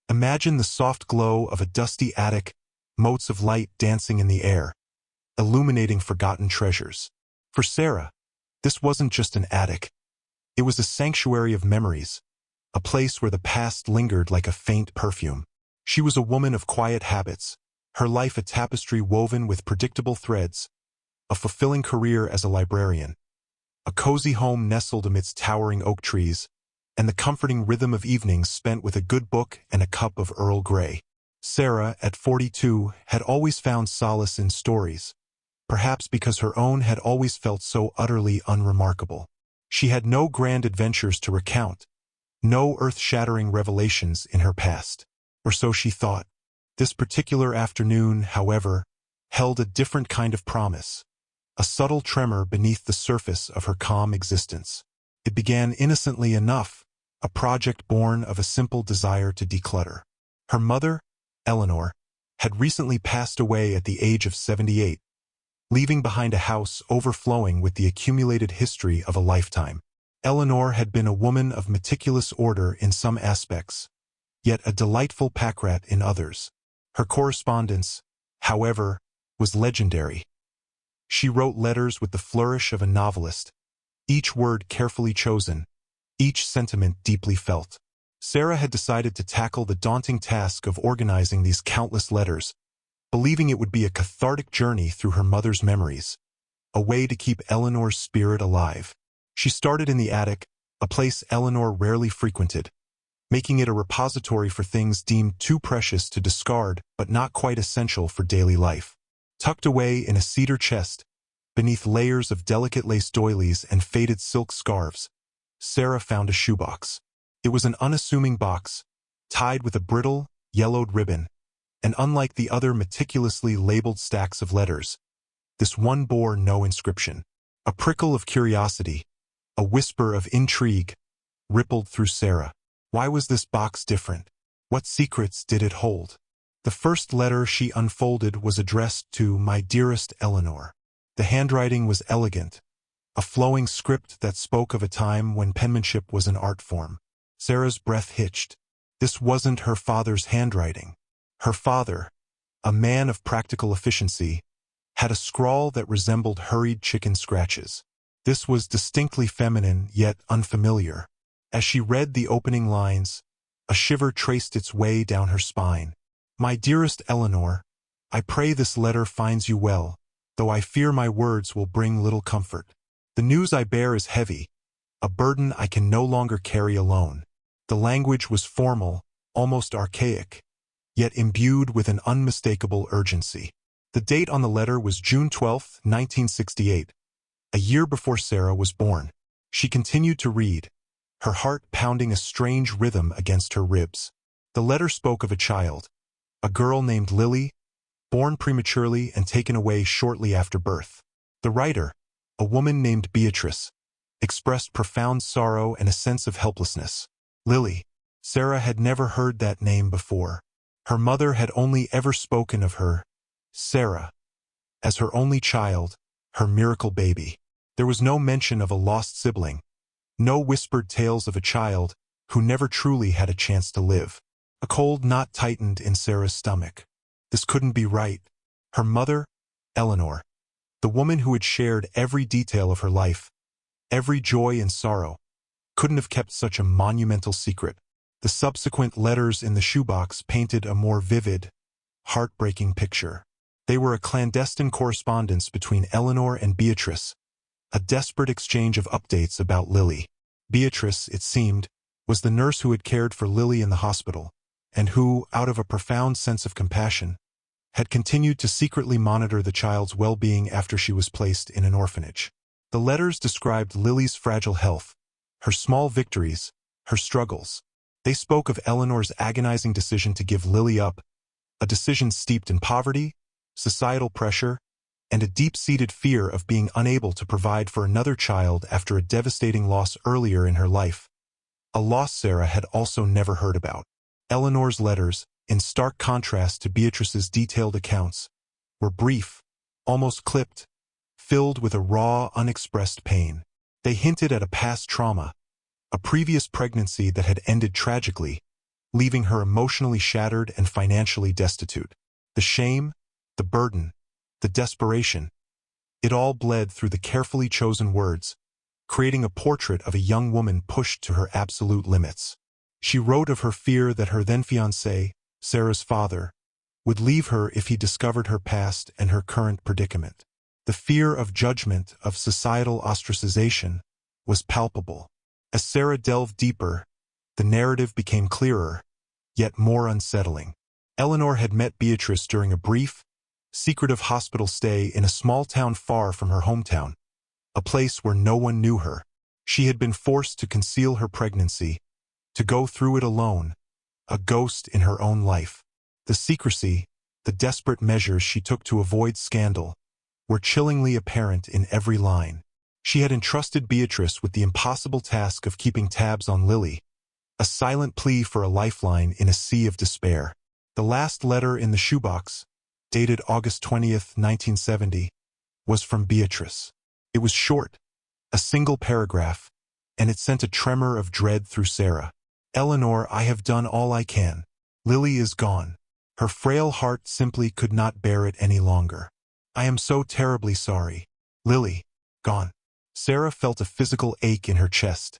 Imagine the soft glow of a dusty attic, motes of light dancing in the air, illuminating forgotten treasures. For Sarah, this wasn't just an attic. It was a sanctuary of memories, a place where the past lingered like a faint perfume. She was a woman of quiet habits, her life a tapestry woven with predictable threads, a fulfilling career as a librarian, a cozy home nestled amidst towering oak trees, and the comforting rhythm of evenings spent with a good book and a cup of Earl Grey. Sarah, at 42, had always found solace in stories, perhaps because her own had always felt so utterly unremarkable. She had no grand adventures to recount, no earth-shattering revelations in her past, or so she thought. This particular afternoon, however, held a different kind of promise, a subtle tremor beneath the surface of her calm existence. It began innocently enough, a project born of a simple desire to declutter. Her mother, Eleanor, had recently passed away at the age of 78, leaving behind a house overflowing with the accumulated history of a lifetime. Eleanor had been a woman of meticulous order in some aspects, yet a delightful packrat in others. Her correspondence, however, was legendary. She wrote letters with the flourish of a novelist, each word carefully chosen, each sentiment deeply felt. Sarah had decided to tackle the daunting task of organizing these countless letters, believing it would be a cathartic journey through her mother's memories, a way to keep Eleanor's spirit alive. She started in the attic, a place Eleanor rarely frequented, making it a repository for things deemed too precious to discard but not quite essential for daily life. Tucked away in a cedar chest, beneath layers of delicate lace doilies and faded silk scarves, Sarah found a shoebox. It was an unassuming box, tied with a brittle, yellowed ribbon, and unlike the other meticulously labeled stacks of letters, this one bore no inscription. A prickle of curiosity, a whisper of intrigue, rippled through Sarah. Why was this box different? What secrets did it hold? The first letter she unfolded was addressed to "My dearest Eleanor." The handwriting was elegant, a flowing script that spoke of a time when penmanship was an art form. Sarah's breath hitched. This wasn't her father's handwriting. Her father, a man of practical efficiency, had a scrawl that resembled hurried chicken scratches. This was distinctly feminine, yet unfamiliar. As she read the opening lines, a shiver traced its way down her spine. "My dearest Eleanor, I pray this letter finds you well, though I fear my words will bring little comfort. The news I bear is heavy, a burden I can no longer carry alone." The language was formal, almost archaic, yet imbued with an unmistakable urgency. The date on the letter was June 12, 1968, a year before Sarah was born. She continued to read, her heart pounding a strange rhythm against her ribs. The letter spoke of a child, a girl named Lily, born prematurely and taken away shortly after birth. The writer, a woman named Beatrice, expressed profound sorrow and a sense of helplessness. Lily. Sarah had never heard that name before. Her mother had only ever spoken of her, Sarah, as her only child, her miracle baby. There was no mention of a lost sibling, no whispered tales of a child who never truly had a chance to live. A cold knot tightened in Sarah's stomach. This couldn't be right. Her mother, Eleanor, the woman who had shared every detail of her life, every joy and sorrow, couldn't have kept such a monumental secret. The subsequent letters in the shoebox painted a more vivid, heartbreaking picture. They were a clandestine correspondence between Eleanor and Beatrice, a desperate exchange of updates about Lily. Beatrice, it seemed, was the nurse who had cared for Lily in the hospital, and who, out of a profound sense of compassion, had continued to secretly monitor the child's well-being after she was placed in an orphanage. The letters described Lily's fragile health, her small victories, her struggles. They spoke of Eleanor's agonizing decision to give Lily up, a decision steeped in poverty, societal pressure, and a deep-seated fear of being unable to provide for another child after a devastating loss earlier in her life, a loss Sarah had also never heard about. Eleanor's letters, in stark contrast to Beatrice's detailed accounts, were brief, almost clipped, filled with a raw, unexpressed pain. They hinted at a past trauma, a previous pregnancy that had ended tragically, leaving her emotionally shattered and financially destitute. The shame, the burden, the desperation, it all bled through the carefully chosen words, creating a portrait of a young woman pushed to her absolute limits. She wrote of her fear that her then-fiancé, Sarah's father, would leave her if he discovered her past and her current predicament. The fear of judgment, of societal ostracization, was palpable. As Sarah delved deeper, the narrative became clearer, yet more unsettling. Eleanor had met Beatrice during a brief, secretive hospital stay in a small town far from her hometown, a place where no one knew her. She had been forced to conceal her pregnancy, to go through it alone, a ghost in her own life. The secrecy, the desperate measures she took to avoid scandal, were chillingly apparent in every line. She had entrusted Beatrice with the impossible task of keeping tabs on Lily, a silent plea for a lifeline in a sea of despair. The last letter in the shoebox, dated August 20th, 1970, was from Beatrice. It was short, a single paragraph, and it sent a tremor of dread through Sarah. Eleanor, I have done all I can. Lily is gone. Her frail heart simply could not bear it any longer. I am so terribly sorry. Lily, gone. Sarah felt a physical ache in her chest,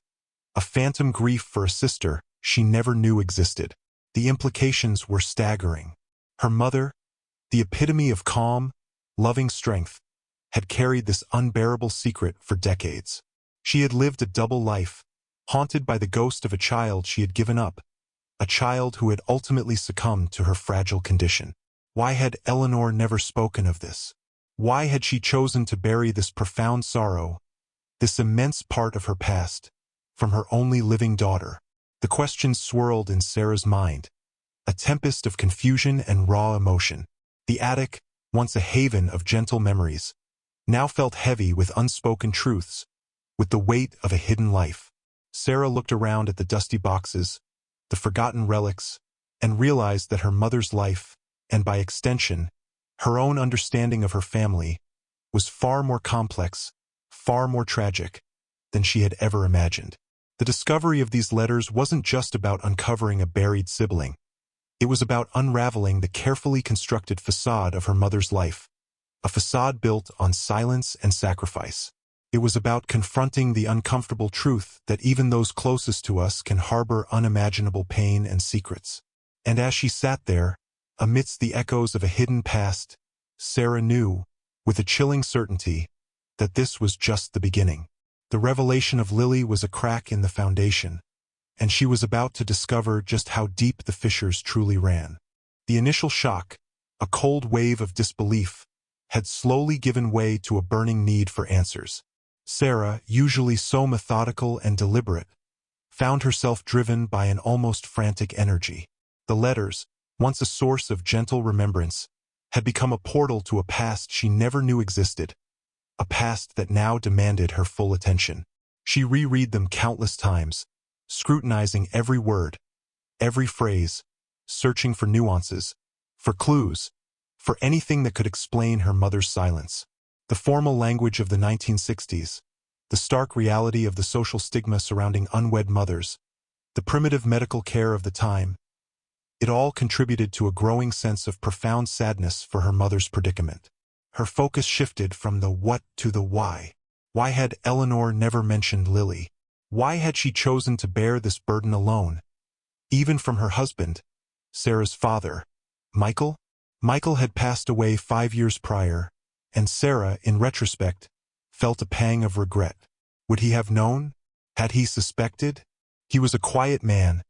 a phantom grief for a sister she never knew existed. The implications were staggering. Her mother, the epitome of calm, loving strength, had carried this unbearable secret for decades. She had lived a double life, haunted by the ghost of a child she had given up, a child who had ultimately succumbed to her fragile condition. Why had Eleanor never spoken of this? Why had she chosen to bury this profound sorrow, this immense part of her past, from her only living daughter? The questions swirled in Sarah's mind, a tempest of confusion and raw emotion. The attic, once a haven of gentle memories, now felt heavy with unspoken truths, with the weight of a hidden life. Sarah looked around at the dusty boxes, the forgotten relics, and realized that her mother's life, and by extension, her own understanding of her family, was far more complex, far more tragic, than she had ever imagined. The discovery of these letters wasn't just about uncovering a buried sibling. It was about unraveling the carefully constructed facade of her mother's life, a facade built on silence and sacrifice. It was about confronting the uncomfortable truth that even those closest to us can harbor unimaginable pain and secrets. And as she sat there, amidst the echoes of a hidden past, Sarah knew, with a chilling certainty, that this was just the beginning. The revelation of Lily was a crack in the foundation, and she was about to discover just how deep the fissures truly ran. The initial shock, a cold wave of disbelief, had slowly given way to a burning need for answers. Sarah, usually so methodical and deliberate, found herself driven by an almost frantic energy. The letters, once a source of gentle remembrance, had become a portal to a past she never knew existed, a past that now demanded her full attention. She reread them countless times, scrutinizing every word, every phrase, searching for nuances, for clues, for anything that could explain her mother's silence. The formal language of the 1960s, the stark reality of the social stigma surrounding unwed mothers, the primitive medical care of the time, it all contributed to a growing sense of profound sadness for her mother's predicament. Her focus shifted from the what to the why. Why had Eleanor never mentioned Lily? Why had she chosen to bear this burden alone? Even from her husband, Sarah's father, Michael? Michael had passed away 5 years prior, and Sarah, in retrospect, felt a pang of regret. Would he have known? Had he suspected? He was a quiet man,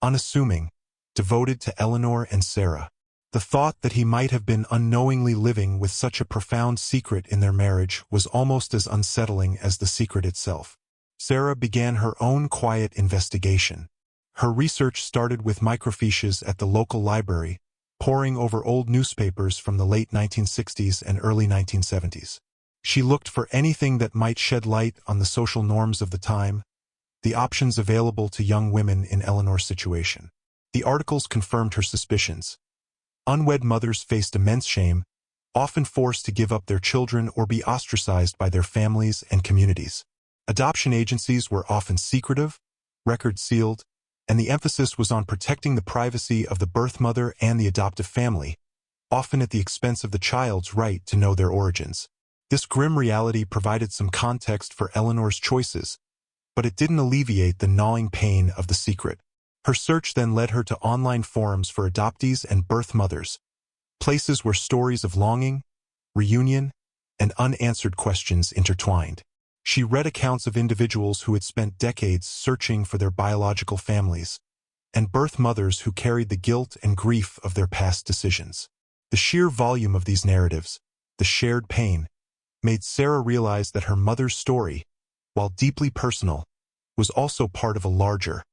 unassuming, devoted to Eleanor and Sarah. The thought that he might have been unknowingly living with such a profound secret in their marriage was almost as unsettling as the secret itself. Sarah began her own quiet investigation. Her research started with microfiches at the local library, poring over old newspapers from the late 1960s and early 1970s. She looked for anything that might shed light on the social norms of the time, the options available to young women in Eleanor's situation. The articles confirmed her suspicions. Unwed mothers faced immense shame, often forced to give up their children or be ostracized by their families and communities. Adoption agencies were often secretive, records sealed, and the emphasis was on protecting the privacy of the birth mother and the adoptive family, often at the expense of the child's right to know their origins. This grim reality provided some context for Eleanor's choices, but it didn't alleviate the gnawing pain of the secret. Her search then led her to online forums for adoptees and birth mothers, places where stories of longing, reunion, and unanswered questions intertwined. She read accounts of individuals who had spent decades searching for their biological families, and birth mothers who carried the guilt and grief of their past decisions. The sheer volume of these narratives, the shared pain, made Sarah realize that her mother's story, while deeply personal, was also part of a larger,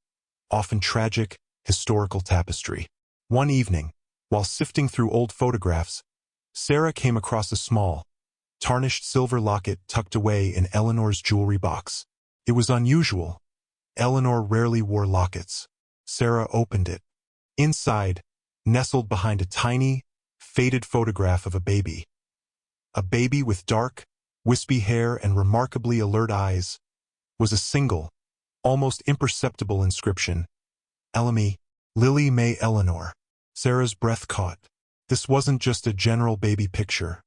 often tragic, historical tapestry. One evening, while sifting through old photographs, Sarah came across a small, tarnished silver locket tucked away in Eleanor's jewelry box. It was unusual. Eleanor rarely wore lockets. Sarah opened it. Inside, nestled behind a tiny, faded photograph of a baby. A baby with dark, wispy hair and remarkably alert eyes, was a single, almost imperceptible inscription. Elamy, Lily May Eleanor. Sarah's breath caught. This wasn't just a general baby picture.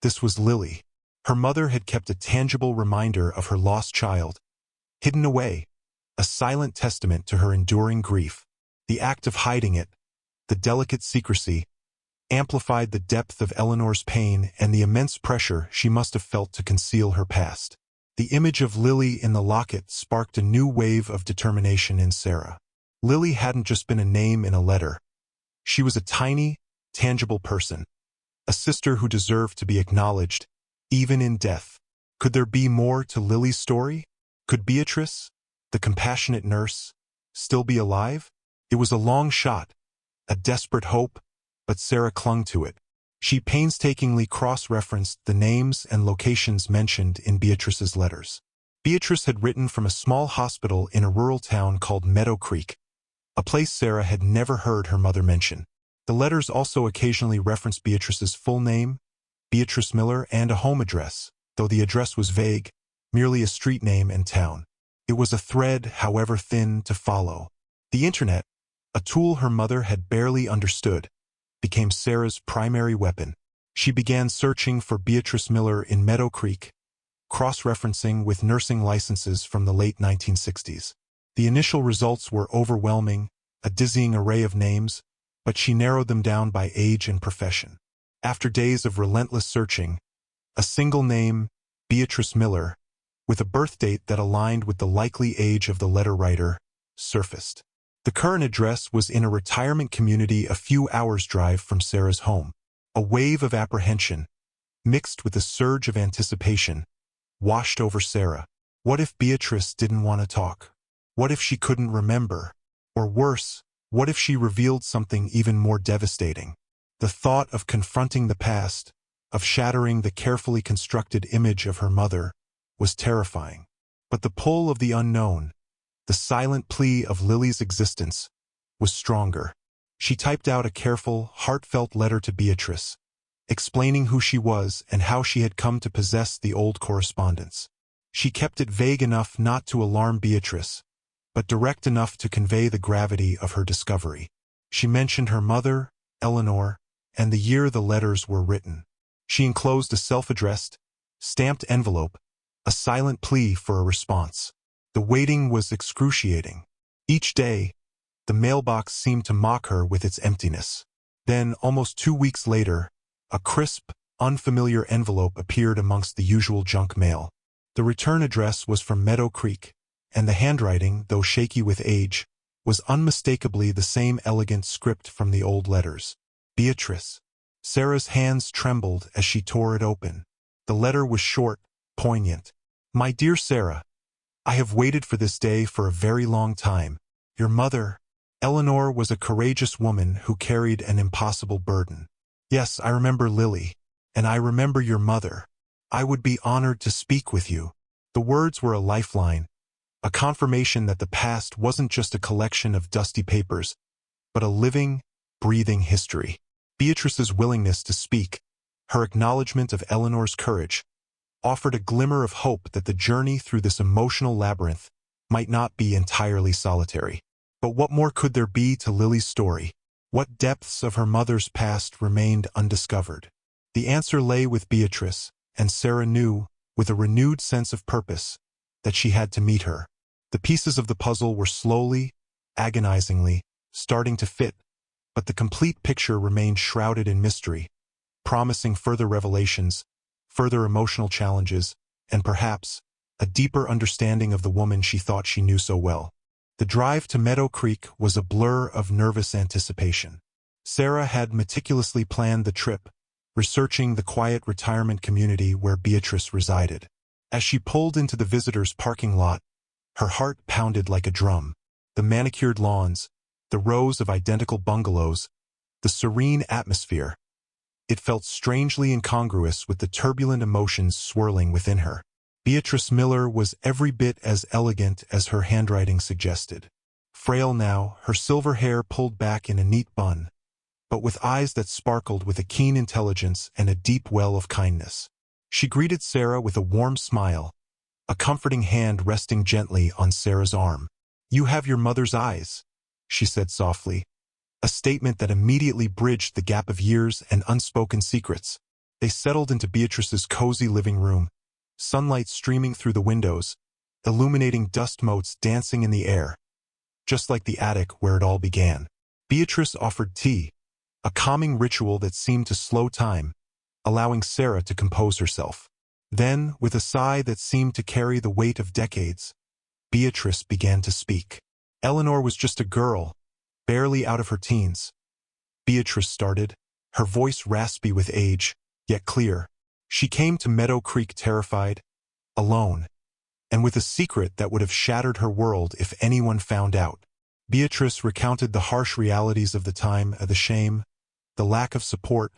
This was Lily. Her mother had kept a tangible reminder of her lost child, hidden away, a silent testament to her enduring grief. The act of hiding it, the delicate secrecy, amplified the depth of Eleanor's pain and the immense pressure she must have felt to conceal her past. The image of Lily in the locket sparked a new wave of determination in Sarah. Lily hadn't just been a name in a letter. She was a tiny, tangible person, a sister who deserved to be acknowledged, even in death. Could there be more to Lily's story? Could Beatrice, the compassionate nurse, still be alive? It was a long shot, a desperate hope, but Sarah clung to it. She painstakingly cross-referenced the names and locations mentioned in Beatrice's letters. Beatrice had written from a small hospital in a rural town called Meadow Creek, a place Sarah had never heard her mother mention. The letters also occasionally referenced Beatrice's full name, Beatrice Miller, and a home address, though the address was vague, merely a street name and town. It was a thread, however thin, to follow. The internet, a tool her mother had barely understood, became Sarah's primary weapon. She began searching for Beatrice Miller in Meadow Creek, cross-referencing with nursing licenses from the late 1960s. The initial results were overwhelming, a dizzying array of names, but she narrowed them down by age and profession. After days of relentless searching, a single name, Beatrice Miller, with a birth date that aligned with the likely age of the letter writer, surfaced. The current address was in a retirement community a few hours' drive from Sarah's home. A wave of apprehension, mixed with a surge of anticipation, washed over Sarah. What if Beatrice didn't want to talk? What if she couldn't remember? Or worse, what if she revealed something even more devastating? The thought of confronting the past, of shattering the carefully constructed image of her mother, was terrifying. But the pull of the unknown, the silent plea of Lily's existence, was stronger. She typed out a careful, heartfelt letter to Beatrice, explaining who she was and how she had come to possess the old correspondence. She kept it vague enough not to alarm Beatrice, but direct enough to convey the gravity of her discovery. She mentioned her mother, Eleanor, and the year the letters were written. She enclosed a self-addressed, stamped envelope, a silent plea for a response. The waiting was excruciating. Each day, the mailbox seemed to mock her with its emptiness. Then, almost 2 weeks later, a crisp, unfamiliar envelope appeared amongst the usual junk mail. The return address was from Meadow Creek, and the handwriting, though shaky with age, was unmistakably the same elegant script from the old letters. Beatrice. Sarah's hands trembled as she tore it open. The letter was short, poignant. My dear Sarah, I have waited for this day for a very long time. Your mother, Eleanor, was a courageous woman who carried an impossible burden. Yes, I remember Lily, and I remember your mother. I would be honored to speak with you. The words were a lifeline, a confirmation that the past wasn't just a collection of dusty papers, but a living, breathing history. Beatrice's willingness to speak, her acknowledgement of Eleanor's courage, offered a glimmer of hope that the journey through this emotional labyrinth might not be entirely solitary. But what more could there be to Lily's story? What depths of her mother's past remained undiscovered? The answer lay with Beatrice, and Sarah knew, with a renewed sense of purpose, that she had to meet her. The pieces of the puzzle were slowly, agonizingly, starting to fit, but the complete picture remained shrouded in mystery, promising further revelations, further emotional challenges, and perhaps a deeper understanding of the woman she thought she knew so well. The drive to Meadow Creek was a blur of nervous anticipation. Sarah had meticulously planned the trip, researching the quiet retirement community where Beatrice resided. As she pulled into the visitors' parking lot, her heart pounded like a drum. The manicured lawns, the rows of identical bungalows, the serene atmosphere. It felt strangely incongruous with the turbulent emotions swirling within her. Beatrice Miller was every bit as elegant as her handwriting suggested. Frail now, her silver hair pulled back in a neat bun, but with eyes that sparkled with a keen intelligence and a deep well of kindness. She greeted Sarah with a warm smile, a comforting hand resting gently on Sarah's arm. "You have your mother's eyes," she said softly, a statement that immediately bridged the gap of years and unspoken secrets. They settled into Beatrice's cozy living room, sunlight streaming through the windows, illuminating dust motes dancing in the air, just like the attic where it all began. Beatrice offered tea, a calming ritual that seemed to slow time, allowing Sarah to compose herself. Then, with a sigh that seemed to carry the weight of decades, Beatrice began to speak. Eleanor was just a girl, barely out of her teens. Beatrice started, her voice raspy with age, yet clear. She came to Meadow Creek terrified, alone, and with a secret that would have shattered her world if anyone found out. Beatrice recounted the harsh realities of the time, the shame, the lack of support,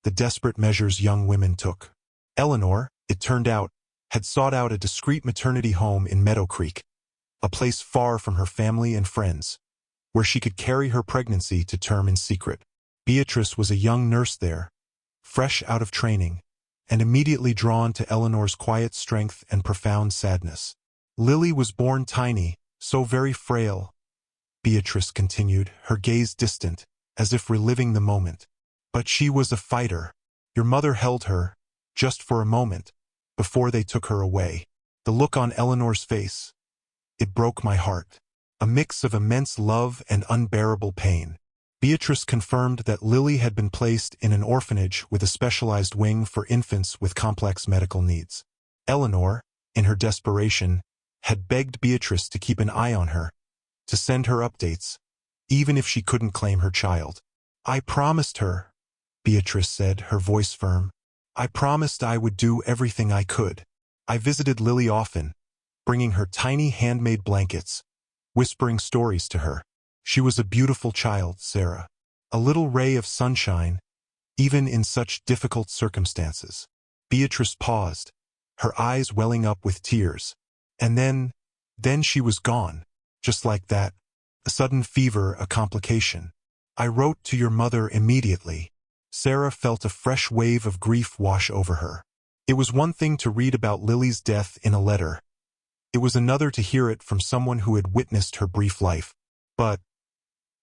the desperate measures young women took. Eleanor, it turned out, had sought out a discreet maternity home in Meadow Creek, a place far from her family and friends, where she could carry her pregnancy to term in secret. Beatrice was a young nurse there, fresh out of training, and immediately drawn to Eleanor's quiet strength and profound sadness. Lily was born tiny, so very frail, Beatrice continued, her gaze distant, as if reliving the moment. But she was a fighter. Your mother held her, just for a moment, before they took her away. The look on Eleanor's face, it broke my heart. A mix of immense love and unbearable pain. Beatrice confirmed that Lily had been placed in an orphanage with a specialized wing for infants with complex medical needs. Eleanor, in her desperation, had begged Beatrice to keep an eye on her, to send her updates, even if she couldn't claim her child. "I promised her," Beatrice said, her voice firm. "I promised I would do everything I could. I visited Lily often, bringing her tiny handmade blankets, whispering stories to her. She was a beautiful child, Sarah. A little ray of sunshine, even in such difficult circumstances." Beatrice paused, her eyes welling up with tears. And then she was gone, just like that. A sudden fever, a complication. "I wrote to your mother immediately." Sarah felt a fresh wave of grief wash over her. It was one thing to read about Lily's death in a letter. It was another to hear it from someone who had witnessed her brief life. "But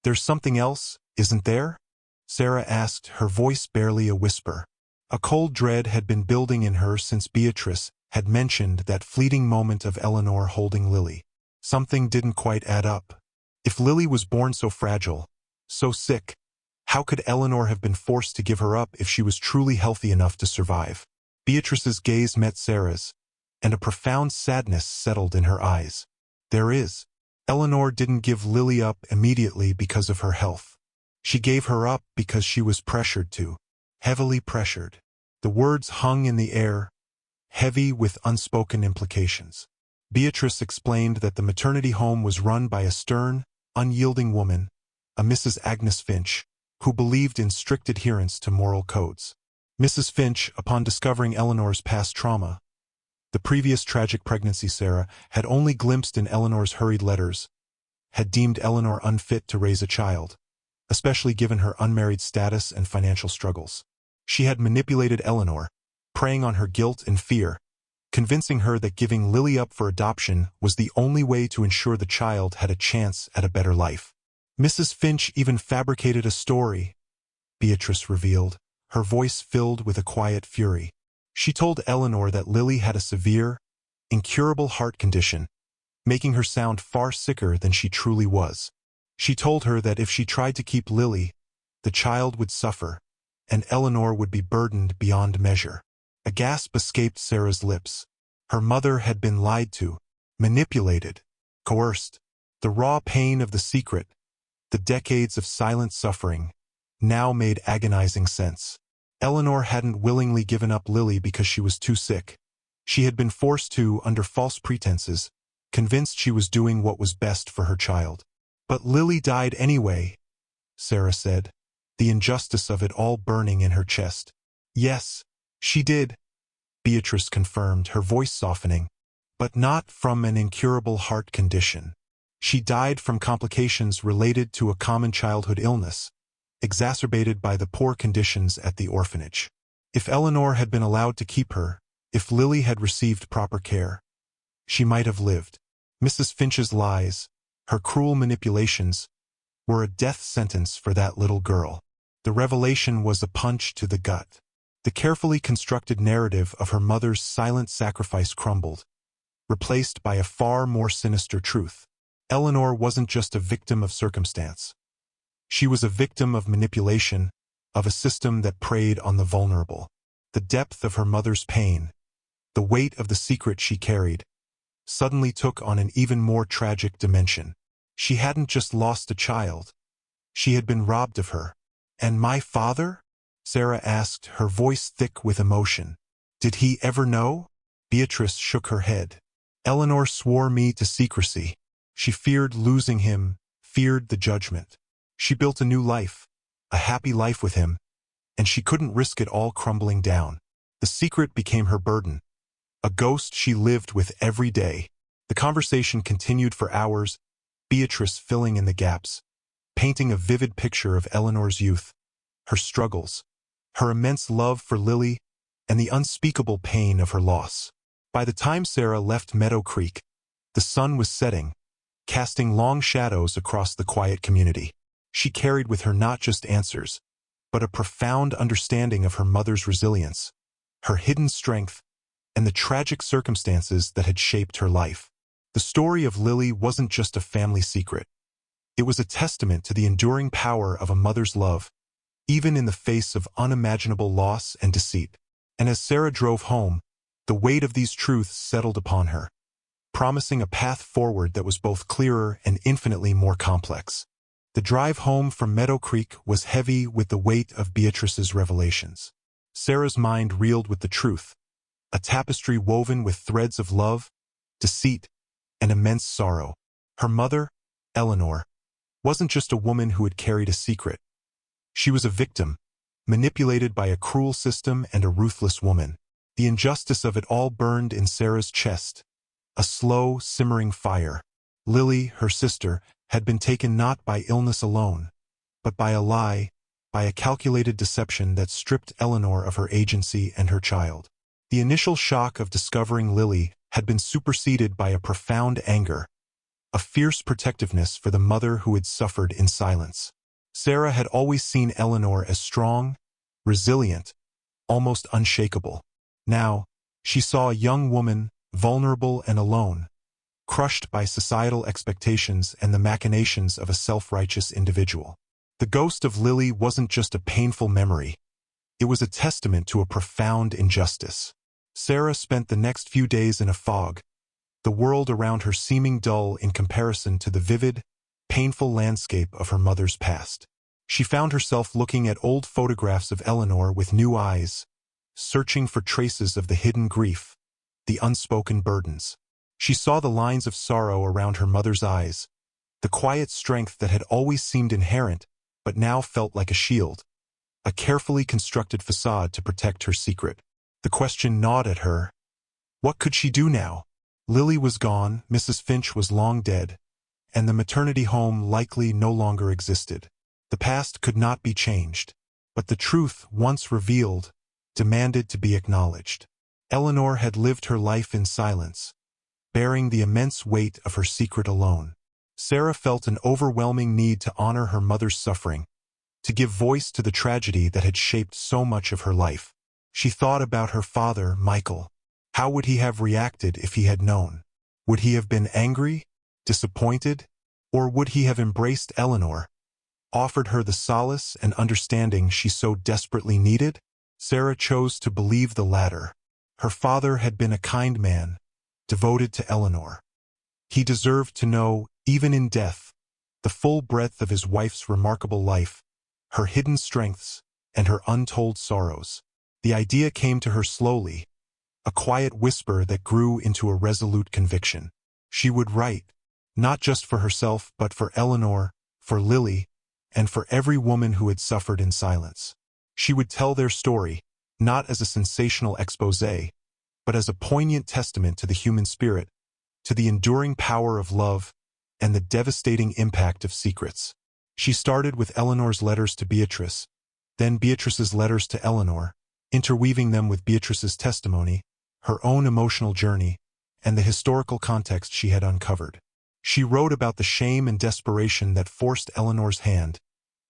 there's something else, isn't there?" Sarah asked, her voice barely a whisper. A cold dread had been building in her since Beatrice had mentioned that fleeting moment of Eleanor holding Lily. Something didn't quite add up. If Lily was born so fragile, so sick, how could Eleanor have been forced to give her up if she was truly healthy enough to survive? Beatrice's gaze met Sarah's, and a profound sadness settled in her eyes. Eleanor didn't give Lily up immediately because of her health. She gave her up because she was pressured to. Heavily pressured. The words hung in the air, heavy with unspoken implications. Beatrice explained that the maternity home was run by a stern, unyielding woman, a Mrs. Agnes Finch, who believed in strict adherence to moral codes. Mrs. Finch, upon discovering Eleanor's past trauma, the previous tragic pregnancy Sarah had only glimpsed in Eleanor's hurried letters, had deemed Eleanor unfit to raise a child, especially given her unmarried status and financial struggles. She had manipulated Eleanor, preying on her guilt and fear, convincing her that giving Lily up for adoption was the only way to ensure the child had a chance at a better life. Mrs. Finch even fabricated a story, Beatrice revealed, her voice filled with a quiet fury. She told Eleanor that Lily had a severe, incurable heart condition, making her sound far sicker than she truly was. She told her that if she tried to keep Lily, the child would suffer, and Eleanor would be burdened beyond measure. A gasp escaped Sarah's lips. Her mother had been lied to, manipulated, coerced. The raw pain of the secret, the decades of silent suffering, now made agonizing sense. Eleanor hadn't willingly given up Lily because she was too sick. She had been forced to, under false pretenses, convinced she was doing what was best for her child. But Lily died anyway, Sarah said, the injustice of it all burning in her chest. Yes, she did, Beatrice confirmed, her voice softening, but not from an incurable heart condition. She died from complications related to a common childhood illness, exacerbated by the poor conditions at the orphanage. If Eleanor had been allowed to keep her, if Lily had received proper care, she might have lived. Mrs. Finch's lies, her cruel manipulations, were a death sentence for that little girl. The revelation was a punch to the gut. The carefully constructed narrative of her mother's silent sacrifice crumbled, replaced by a far more sinister truth. Eleanor wasn't just a victim of circumstance. She was a victim of manipulation, of a system that preyed on the vulnerable. The depth of her mother's pain, the weight of the secret she carried, suddenly took on an even more tragic dimension. She hadn't just lost a child. She had been robbed of her. "And my father?" Sarah asked, her voice thick with emotion. "Did he ever know?" Beatrice shook her head. "Eleanor swore me to secrecy. She feared losing him, feared the judgment. She built a new life, a happy life with him, and she couldn't risk it all crumbling down. The secret became her burden, a ghost she lived with every day." The conversation continued for hours, Beatrice filling in the gaps, painting a vivid picture of Eleanor's youth, her struggles, her immense love for Lily, and the unspeakable pain of her loss. By the time Sarah left Meadow Creek, the sun was setting, casting long shadows across the quiet community. She carried with her not just answers, but a profound understanding of her mother's resilience, her hidden strength, and the tragic circumstances that had shaped her life. The story of Lily wasn't just a family secret. It was a testament to the enduring power of a mother's love, even in the face of unimaginable loss and deceit. And as Sarah drove home, the weight of these truths settled upon her, promising a path forward that was both clearer and infinitely more complex. The drive home from Meadow Creek was heavy with the weight of Beatrice's revelations. Sarah's mind reeled with the truth, a tapestry woven with threads of love, deceit, and immense sorrow. Her mother, Eleanor, wasn't just a woman who had carried a secret. She was a victim, manipulated by a cruel system and a ruthless woman. The injustice of it all burned in Sarah's chest, a slow, simmering fire. Lily, her sister, had been taken not by illness alone, but by a lie, by a calculated deception that stripped Eleanor of her agency and her child. The initial shock of discovering Lily had been superseded by a profound anger, a fierce protectiveness for the mother who had suffered in silence. Sarah had always seen Eleanor as strong, resilient, almost unshakable. Now, she saw a young woman, vulnerable and alone, crushed by societal expectations and the machinations of a self-righteous individual. The ghost of Lily wasn't just a painful memory. It was a testament to a profound injustice. Sarah spent the next few days in a fog, the world around her seeming dull in comparison to the vivid, painful landscape of her mother's past. She found herself looking at old photographs of Eleanor with new eyes, searching for traces of the hidden grief, the unspoken burdens. She saw the lines of sorrow around her mother's eyes, the quiet strength that had always seemed inherent but now felt like a shield, a carefully constructed facade to protect her secret. The question gnawed at her. What could she do now? Lily was gone, Mrs. Finch was long dead, and the maternity home likely no longer existed. The past could not be changed, but the truth, once revealed, demanded to be acknowledged. Eleanor had lived her life in silence, bearing the immense weight of her secret alone. Sarah felt an overwhelming need to honor her mother's suffering, to give voice to the tragedy that had shaped so much of her life. She thought about her father, Michael. How would he have reacted if he had known? Would he have been angry, disappointed, or would he have embraced Eleanor, offered her the solace and understanding she so desperately needed? Sarah chose to believe the latter. Her father had been a kind man, devoted to Eleanor. He deserved to know, even in death, the full breadth of his wife's remarkable life, her hidden strengths, and her untold sorrows. The idea came to her slowly, a quiet whisper that grew into a resolute conviction. She would write, not just for herself but for Eleanor, for Lily, and for every woman who had suffered in silence. She would tell their story, not as a sensational exposé, but as a poignant testament to the human spirit, to the enduring power of love, and the devastating impact of secrets. She started with Eleanor's letters to Beatrice, then Beatrice's letters to Eleanor, interweaving them with Beatrice's testimony, her own emotional journey, and the historical context she had uncovered. She wrote about the shame and desperation that forced Eleanor's hand,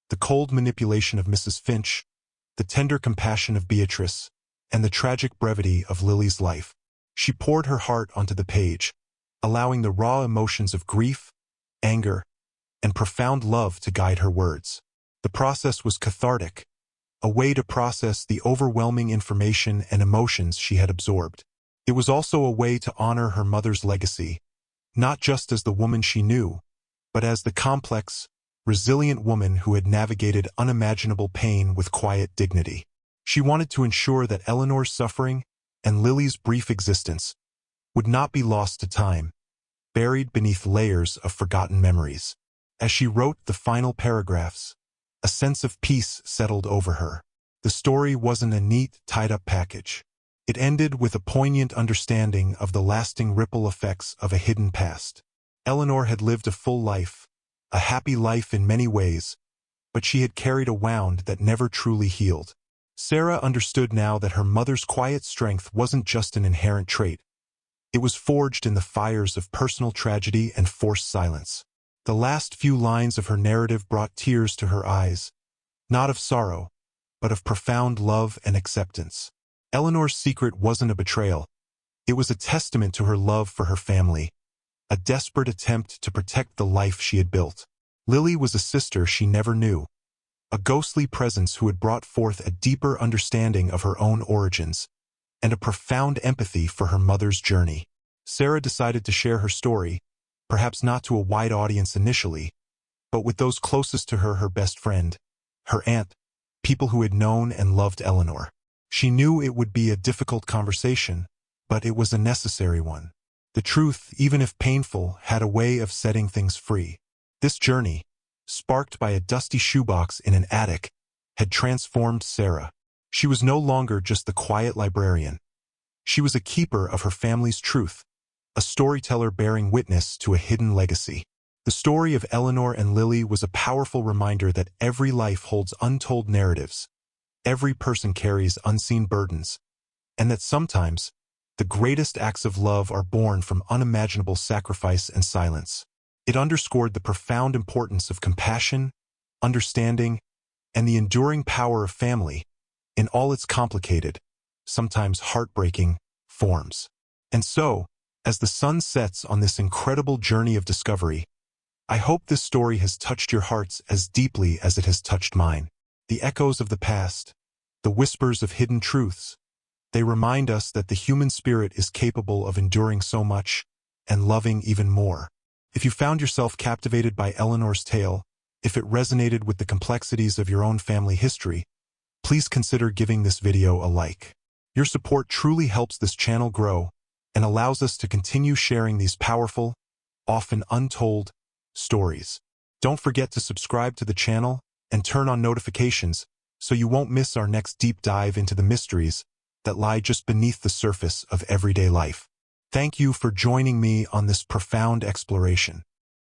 the cold manipulation of Mrs. Finch, the tender compassion of Beatrice, and the tragic brevity of Lily's life. She poured her heart onto the page, allowing the raw emotions of grief, anger, and profound love to guide her words. The process was cathartic, a way to process the overwhelming information and emotions she had absorbed. It was also a way to honor her mother's legacy, not just as the woman she knew, but as the complex, resilient woman who had navigated unimaginable pain with quiet dignity. She wanted to ensure that Eleanor's suffering and Lily's brief existence would not be lost to time, buried beneath layers of forgotten memories. As she wrote the final paragraphs, a sense of peace settled over her. The story wasn't a neat, tied-up package. It ended with a poignant understanding of the lasting ripple effects of a hidden past. Eleanor had lived a full life, a happy life in many ways, but she had carried a wound that never truly healed. Sarah understood now that her mother's quiet strength wasn't just an inherent trait. It was forged in the fires of personal tragedy and forced silence. The last few lines of her narrative brought tears to her eyes, not of sorrow, but of profound love and acceptance. Eleanor's secret wasn't a betrayal. It was a testament to her love for her family, a desperate attempt to protect the life she had built. Lily was a sister she never knew, a ghostly presence who had brought forth a deeper understanding of her own origins, and a profound empathy for her mother's journey. Sarah decided to share her story, perhaps not to a wide audience initially, but with those closest to her, her best friend, her aunt, people who had known and loved Eleanor. She knew it would be a difficult conversation, but it was a necessary one. The truth, even if painful, had a way of setting things free. This journey, sparked by a dusty shoebox in an attic, had transformed Sarah. She was no longer just the quiet librarian. She was a keeper of her family's truth, a storyteller bearing witness to a hidden legacy. The story of Eleanor and Lily was a powerful reminder that every life holds untold narratives, every person carries unseen burdens, and that sometimes the greatest acts of love are born from unimaginable sacrifice and silence. It underscored the profound importance of compassion, understanding, and the enduring power of family in all its complicated, sometimes heartbreaking, forms. And so, as the sun sets on this incredible journey of discovery, I hope this story has touched your hearts as deeply as it has touched mine. The echoes of the past, the whispers of hidden truths, they remind us that the human spirit is capable of enduring so much and loving even more. If you found yourself captivated by Eleanor's tale, if it resonated with the complexities of your own family history, please consider giving this video a like. Your support truly helps this channel grow and allows us to continue sharing these powerful, often untold, stories. Don't forget to subscribe to the channel and turn on notifications so you won't miss our next deep dive into the mysteries that lie just beneath the surface of everyday life. Thank you for joining me on this profound exploration.